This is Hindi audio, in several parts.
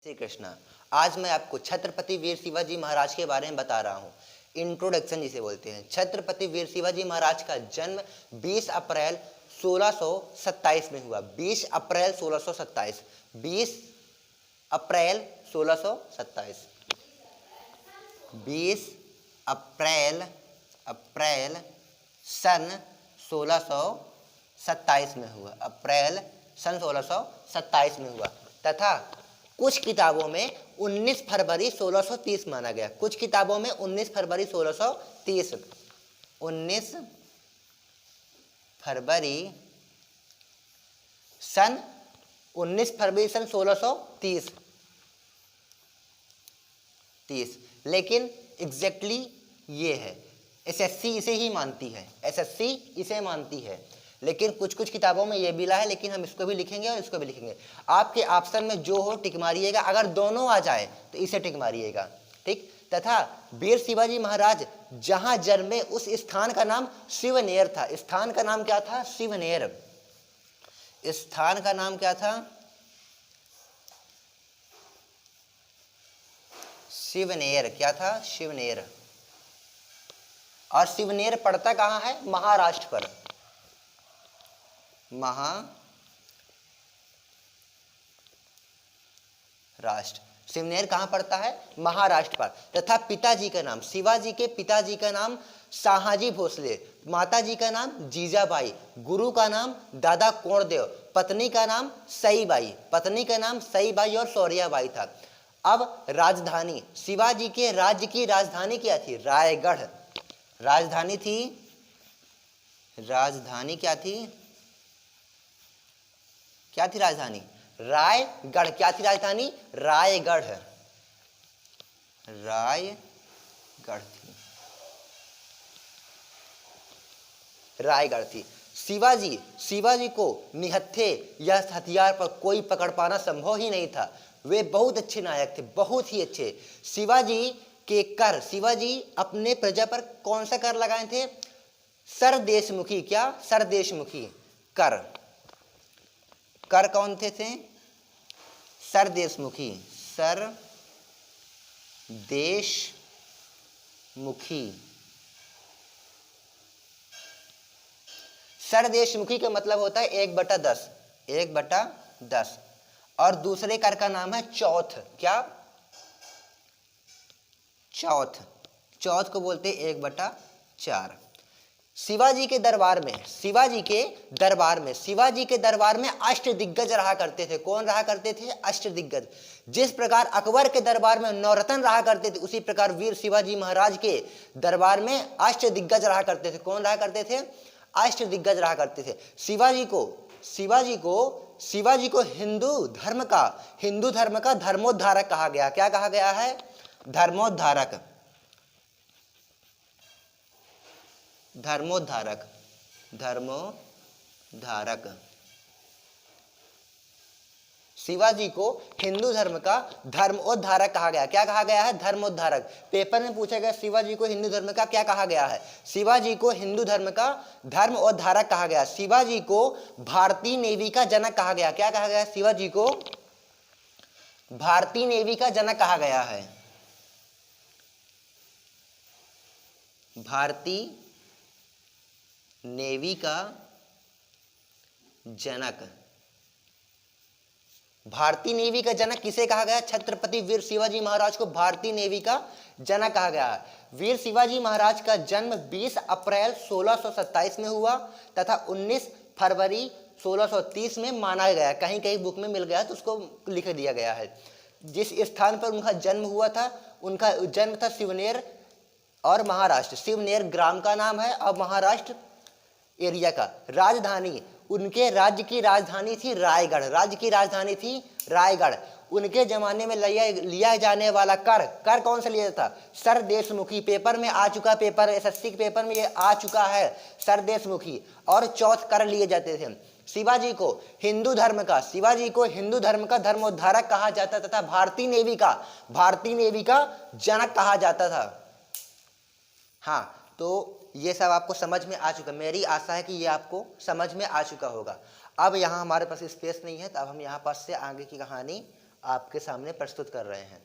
श्री कृष्णा। आज मैं आपको छत्रपति वीर शिवाजी महाराज के बारे में बता रहा हूँ। इंट्रोडक्शन जिसे बोलते हैं। छत्रपति वीर शिवाजी महाराज का जन्म 20 अप्रैल 1627 में हुआ। 20 अप्रैल 1627। 20 अप्रैल 1627। 20 अप्रैल सन 1627 में हुआ। अप्रैल सन 1627 में हुआ तथा कुछ किताबों में 19 फरवरी 1630 माना गया। कुछ किताबों में 19 फरवरी 1630। 19 फरवरी सन 1630। लेकिन एग्जैक्टली ये है, एसएससी इसे ही मानती है। एसएससी इसे मानती है, लेकिन कुछ कुछ किताबों में ये भी ला है, लेकिन हम इसको भी लिखेंगे और इसको भी लिखेंगे। आपके ऑप्शन में जो हो टिक मारिएगा, अगर दोनों आ जाए तो इसे टिक मारिएगा, ठीक। तथा वीर शिवाजी महाराज जहां जन्मे उस स्थान का नाम शिवनेर था। स्थान का नाम क्या था? शिवनेर। स्थान का नाम क्या था? शिवनेर। क्या था? शिवनेर। और शिवनेर पड़ता कहाँ है? महाराष्ट्र पर। महाराष्ट्र। शिवनेर कहाँ पड़ता है? महाराष्ट्र पर। तथा पिताजी का नाम, शिवाजी के पिताजी का नाम शाहाजी भोसले, माताजी का नाम जीजाबाई, गुरु का नाम दादा कोंडदेव, पत्नी का नाम सईबाई। पत्नी का नाम सईबाई और शौर्याबाई था। अब राजधानी, शिवाजी के राज्य की राजधानी क्या थी? रायगढ़। राजधानी क्या थी? क्या थी राजधानी? रायगढ़। क्या थी राजधानी? रायगढ़। रायगढ़ थी। रायगढ़ थी। शिवाजी को निहत्थे या हथियार पर कोई पकड़ पाना संभव ही नहीं था। वे बहुत अच्छे नायक थे, बहुत ही अच्छे। शिवाजी के कर, शिवाजी अपने प्रजा पर कौन सा कर लगाए थे? सरदेशमुखी। क्या? सरदेशमुखी कर। कर कौन थे? सरदेशमुखी। सरदेशमुखी। सरदेशमुखी का मतलब होता है 1/10। 1/10। और दूसरे कर का नाम है चौथ। क्या? चौथ। चौथ को बोलते 1/4। शिवाजी के दरबार में अष्टदिग्गज रहा करते थे। कौन रहा करते थे? अष्टदिग्गज। जिस प्रकार अकबर के दरबार में नौरत्न रहा करते थे, उसी प्रकार वीर शिवाजी महाराज के दरबार में अष्टदिग्गज रहा करते थे। कौन रहा करते थे? अष्टदिग्गज रहा करते थे। शिवाजी को हिंदू धर्म का धर्मोद्धारक कहा गया। क्या कहा गया है? धर्मोद्धारक। शिवाजी को हिंदू धर्म का धर्मोद्धारक कहा गया। क्या कहा गया है? धर्मोद्धारक। पेपर में पूछा गया शिवाजी को हिंदू धर्म का क्या कहा गया है? शिवाजी को हिंदू धर्म का धर्मोद्धारक कहा गया। शिवाजी को भारतीय नेवी का जनक कहा गया। क्या कहा गया? शिवाजी को भारतीय नेवी का जनक कहा गया है। भारतीय नेवी का जनक। भारतीय नेवी का जनक किसे कहा गया? छत्रपति वीर शिवाजी महाराज को भारतीय नेवी का जनक कहा गया है। वीर शिवाजी महाराज का जन्म 20 अप्रैल 1627 में हुआ तथा 19 फरवरी 1630 में माना गया। कहीं कहीं बुक में मिल गया तो उसको लिख दिया गया है। जिस स्थान पर उनका जन्म हुआ था, उनका जन्म था शिवनेर और महाराष्ट्र। शिवनेर ग्राम का नाम है और महाराष्ट्र एरिया का। राजधानी, उनके राज्य की राजधानी थी रायगढ़। राज्य की राजधानी थी रायगढ़। उनके जमाने में लिया जाने वाला कर कौन सा लिया जाता? सरदेशमुखी। पेपर में आ चुका, पेपर एसएससी के पेपर में ये आ चुका है, सरदेशमुखी। और चौथ कर लिए जाते थे। शिवाजी को हिंदू धर्म का धर्मोद्धारक कहा जाता तथा भारतीय नेवी का जनक कहा जाता था। हाँ, तो ये सब आपको समझ में आ चुका। मेरी आशा है कि ये आपको समझ में आ चुका होगा। अब यहाँ हमारे पास स्पेस नहीं है, तो अब हम यहाँ पास से आगे की कहानी आपके सामने प्रस्तुत कर रहे हैं।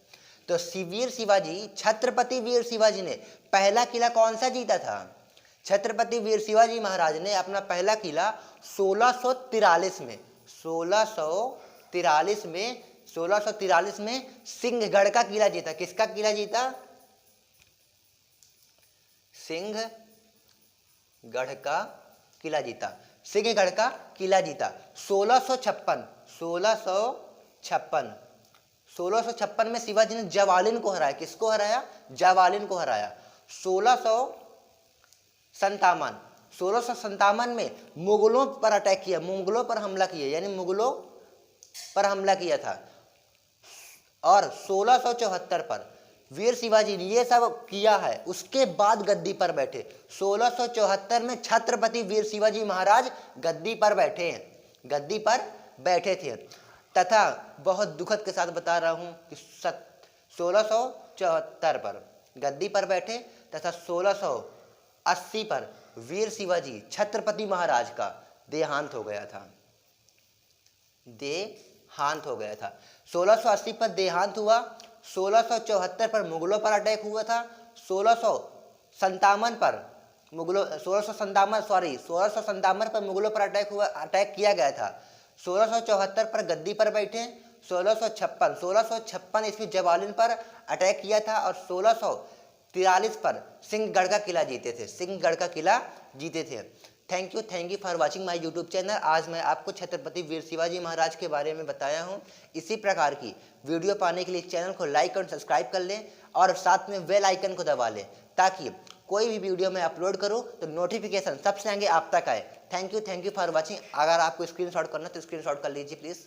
तो वीर शिवाजी, छत्रपति वीर शिवाजी ने पहला किला कौन सा जीता था? छत्रपति वीर शिवाजी महाराज ने अपना पहला किला 1643 में 1643 में सिंहगढ़ का किला जीता। किसका किला जीता? सिंहगढ़ का किला जीता। सिंहगढ़ का किला जीता 1656 में शिवाजी ने जवालिन को हराया। किसको हराया? जवालिन को हराया। 1657 में मुगलों पर अटैक किया, मुगलों पर हमला किया, यानी मुगलों पर हमला किया था। और 1674 पर वीर शिवाजी ने ये सब किया है, उसके बाद गद्दी पर बैठे। 1674 में छत्रपति वीर शिवाजी महाराज गद्दी पर बैठे थे। तथा बहुत दुखद के साथ बता रहा हूं कि 1674 पर गद्दी पर बैठे तथा 1680 पर वीर शिवाजी छत्रपति महाराज का देहांत हो गया था। 1680 पर देहांत हुआ। 1674 पर मुगलों पर अटैक हुआ था। 1657 पर मुगलों पर अटैक किया गया था। 1674 पर गद्दी पर बैठे। 1656 ईस्वी जवालिन पर अटैक किया था और 1643 पर सिंहगढ़ का किला जीते थे। Thank you for watching my YouTube channel. आज मैं आपको छत्रपति वीर शिवाजी महाराज के बारे में बताया हूं। इसी प्रकार की वीडियो पाने के लिए चैनल को लाइक और सब्सक्राइब कर लें और साथ में बेल आइकन को दबा लें, ताकि कोई भी वीडियो मैं अपलोड करूं तो नोटिफिकेशन सबसे आगे आप तक आए। Thank you for watching. अगर आपको स्क्रीनशॉट करना तो स्क्रीनशॉट कर लीजिए प्लीज़।